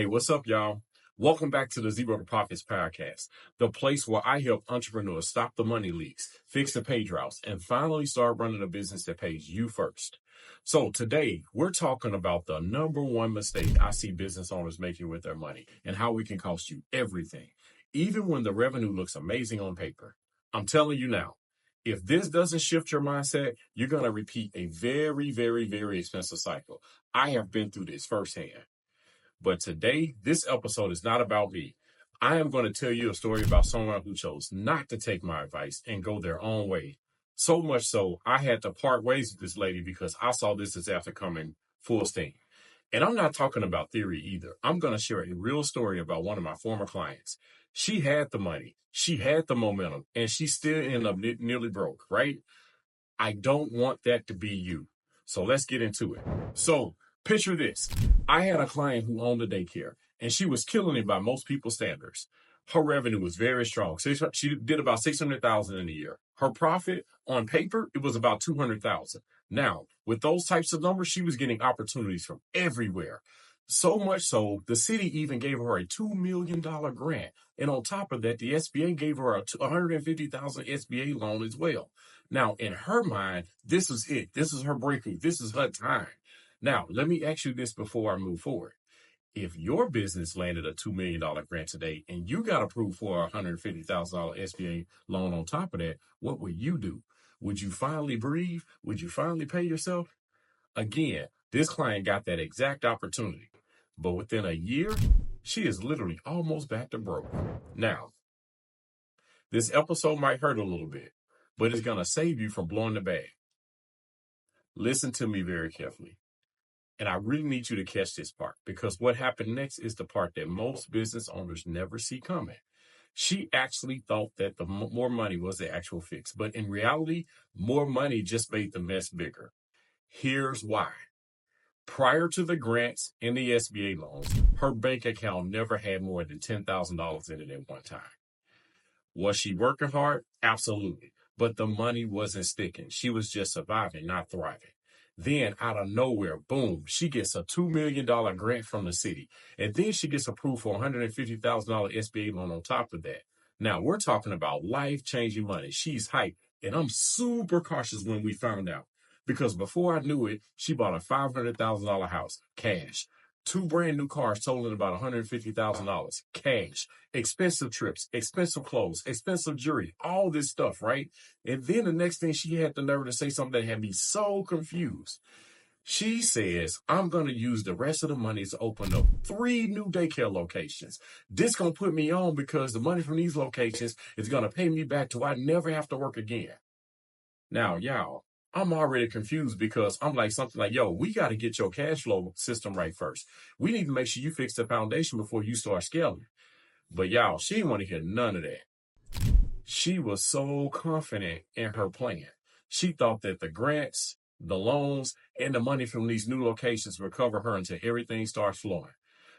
Hey, what's up, y'all? Welcome back to the Zero to Profits podcast, the place where I help entrepreneurs stop the money leaks, fix the pay droughts, and finally start running a business that pays you first. So today, we're talking about the number one mistake I see business owners making with their money and how it can cost you everything, even when the revenue looks amazing on paper. I'm telling you now, if this doesn't shift your mindset, you're going to repeat a very, very, very expensive cycle. I have been through this firsthand. But today, this episode is not about me. I am going to tell you a story about someone who chose not to take my advice and go their own way. So much so, I had to part ways with this lady because I saw this disaster coming full steam. And I'm not talking about theory either. I'm going to share a real story about one of my former clients. She had the money, she had the momentum, and she still ended up nearly broke, right? I don't want that to be you. So let's get into it. So picture this. I had a client who owned a daycare, and she was killing it by most people's standards. Her revenue was very strong. She did about $600,000 in a year. Her profit on paper, it was about $200,000. Now, with those types of numbers, she was getting opportunities from everywhere. So much so, the city even gave her a $2 million grant. And on top of that, the SBA gave her a $150,000 SBA loan as well. Now, in her mind, this is it. This is her breakthrough. This is her time. Now, let me ask you this before I move forward. If your business landed a $2 million grant today and you got approved for a $150,000 SBA loan on top of that, what would you do? Would you finally breathe? Would you finally pay yourself? Again, this client got that exact opportunity. But within a year, she is literally almost back to broke. Now, this episode might hurt a little bit, but it's going to save you from blowing the bag. Listen to me very carefully. And I really need you to catch this part because what happened next is the part that most business owners never see coming. She actually thought that the more money was the actual fix, but in reality, more money just made the mess bigger. Here's why. Prior to the grants and the SBA loans, her bank account never had more than $10,000 in it at one time. Was she working hard? Absolutely. But the money wasn't sticking. She was just surviving, not thriving. Then out of nowhere, boom, she gets a $2 million grant from the city. And then she gets approved for a $150,000 SBA loan on top of that. Now we're talking about life-changing money. She's hyped. And I'm super cautious when we found out. Because before I knew it, she bought a $500,000 house, cash. 2 brand new cars totaling about $150,000, cash. Expensive trips, expensive clothes, expensive jewelry, all this stuff, right? And then the next thing she had the nerve to say something that had me so confused. She says, I'm going to use the rest of the money to open up 3 new daycare locations. This going to put me on because the money from these locations is going to pay me back till I never have to work again. Now, y'all, I'm already confused because I'm like something like, yo, we got to get your cash flow system right first. We need to make sure you fix the foundation before you start scaling. But y'all, she didn't want to hear none of that. She was so confident in her plan. She thought that the grants, the loans, and the money from these new locations would cover her until everything starts flowing.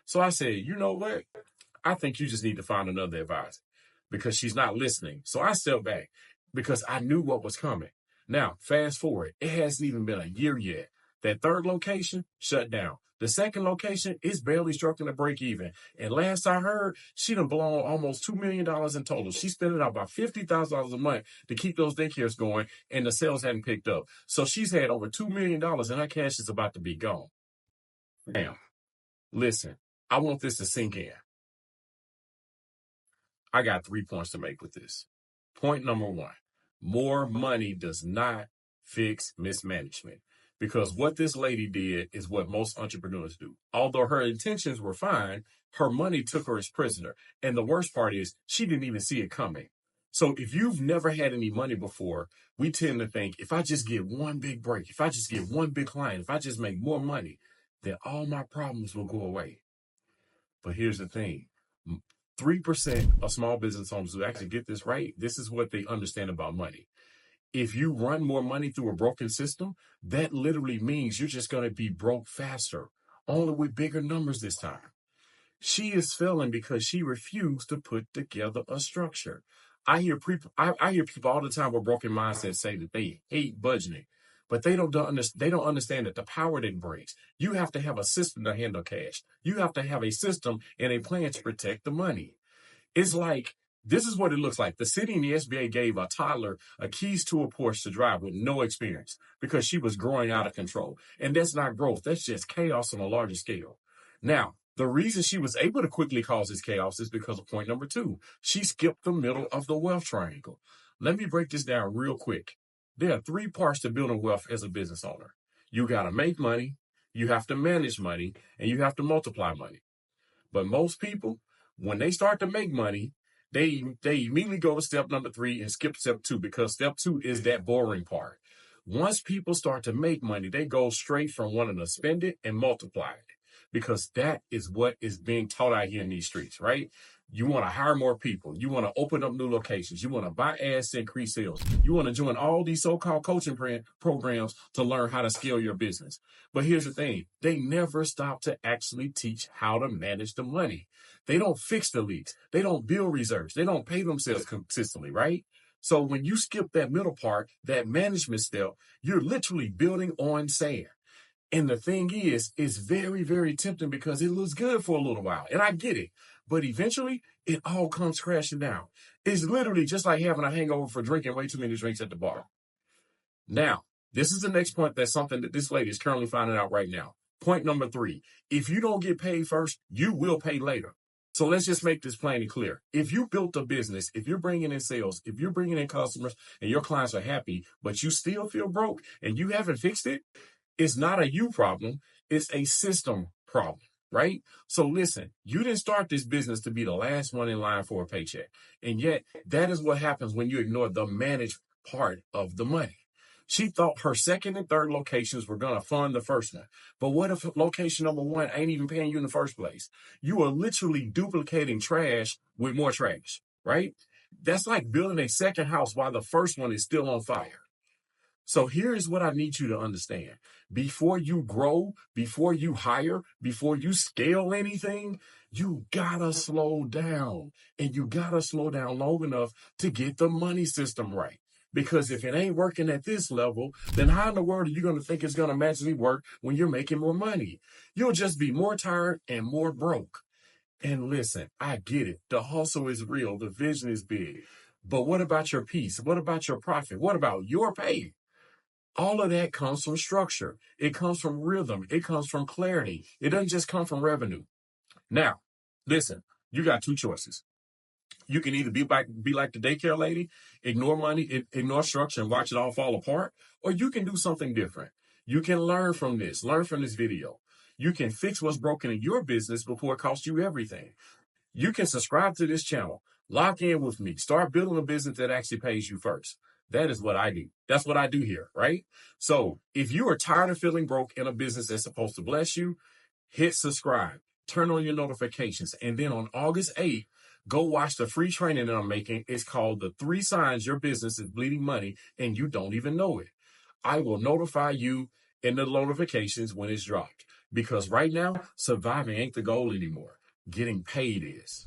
So I said, you know what? I think you just need to find another advisor because she's not listening. So I stepped back because I knew what was coming. Now, fast forward, it hasn't even been a year yet. That third location shut down. The second location is barely struggling to break even. And last I heard, she done blown almost $2 million in total. She's spending about $50,000 a month to keep those daycares going, and the sales hadn't picked up. So she's had over $2 million, and her cash is about to be gone. Now, listen, I want this to sink in. I got 3 points to make with this. Point number 1. More money does not fix mismanagement because what this lady did is what most entrepreneurs do. Although her intentions were fine, her money took her as prisoner. And the worst part is she didn't even see it coming. So if you've never had any money before, we tend to think if I just get one big break, if I just get one big client, if I just make more money, then all my problems will go away. But here's the thing. 3% of small business owners who actually get this right, this is what they understand about money. If you run more money through a broken system, that literally means you're just going to be broke faster, only with bigger numbers this time. She is failing because she refused to put together a structure. I hear people all the time with broken mindsets say that they hate budgeting. but they don't understand that the power that it brings. You have to have a system to handle cash. You have to have a system and a plan to protect the money. It's like, this is what it looks like. The city and the SBA gave a toddler a keys to a Porsche to drive with no experience because she was growing out of control. And that's not growth. That's just chaos on a larger scale. Now, the reason she was able to quickly cause this chaos is because of point number 2. She skipped the middle of the wealth triangle. Let me break this down real quick. There are 3 parts to building wealth as a business owner. You got to make money, you have to manage money, and you have to multiply money. But most people, when they start to make money, they immediately go to step number 3 and skip step 2 because step 2 is that boring part. Once people start to make money, they go straight from wanting to spend it and multiply it because that is what is being taught out here in these streets, right? You want to hire more people. You want to open up new locations. You want to buy ads to increase sales. You want to join all these so-called coaching programs to learn how to scale your business. But here's the thing. They never stop to actually teach how to manage the money. They don't fix the leaks. They don't build reserves. They don't pay themselves consistently, right? So when you skip that middle part, that management step, you're literally building on sand. And the thing is, it's very, very tempting because it looks good for a little while. And I get it. But eventually, it all comes crashing down. It's literally just like having a hangover for drinking way too many drinks at the bar. Now, this is the next point. That's something that this lady is currently finding out right now. Point number 3. If you don't get paid first, you will pay later. So let's just make this plain and clear. If you built a business, if you're bringing in sales, if you're bringing in customers and your clients are happy, but you still feel broke and you haven't fixed it, it's not a you problem. It's a system problem, right? So listen, you didn't start this business to be the last one in line for a paycheck. And yet that is what happens when you ignore the managed part of the money. She thought her second and third locations were going to fund the first one. But what if location number 1 ain't even paying you in the first place? You are literally duplicating trash with more trash, right? That's like building a second house while the first one is still on fire. So here's what I need you to understand. Before you grow, before you hire, before you scale anything, you gotta slow down. And you gotta slow down long enough to get the money system right. Because if it ain't working at this level, then how in the world are you going to think it's going to magically work when you're making more money? You'll just be more tired and more broke. And listen, I get it. The hustle is real. The vision is big. But what about your peace? What about your profit? What about your pay? All of that comes from structure. It comes from rhythm. It comes from clarity. It doesn't just come from revenue. Now, listen, you got 2 choices. You can either be like the daycare lady, ignore money, ignore structure, and watch it all fall apart, or you can do something different. You can learn from this video. You can fix what's broken in your business before it costs you everything. You can subscribe to this channel, lock in with me, start building a business that actually pays you first. That is what I do. That's what I do here, right? So if you are tired of feeling broke in a business that's supposed to bless you, hit subscribe, turn on your notifications, and then on August 8th, go watch the free training that I'm making. It's called The 3 Signs Your Business is Bleeding Money and You Don't Even Know It. I will notify you in the notifications when it's dropped. Because right now, surviving ain't the goal anymore. Getting paid is.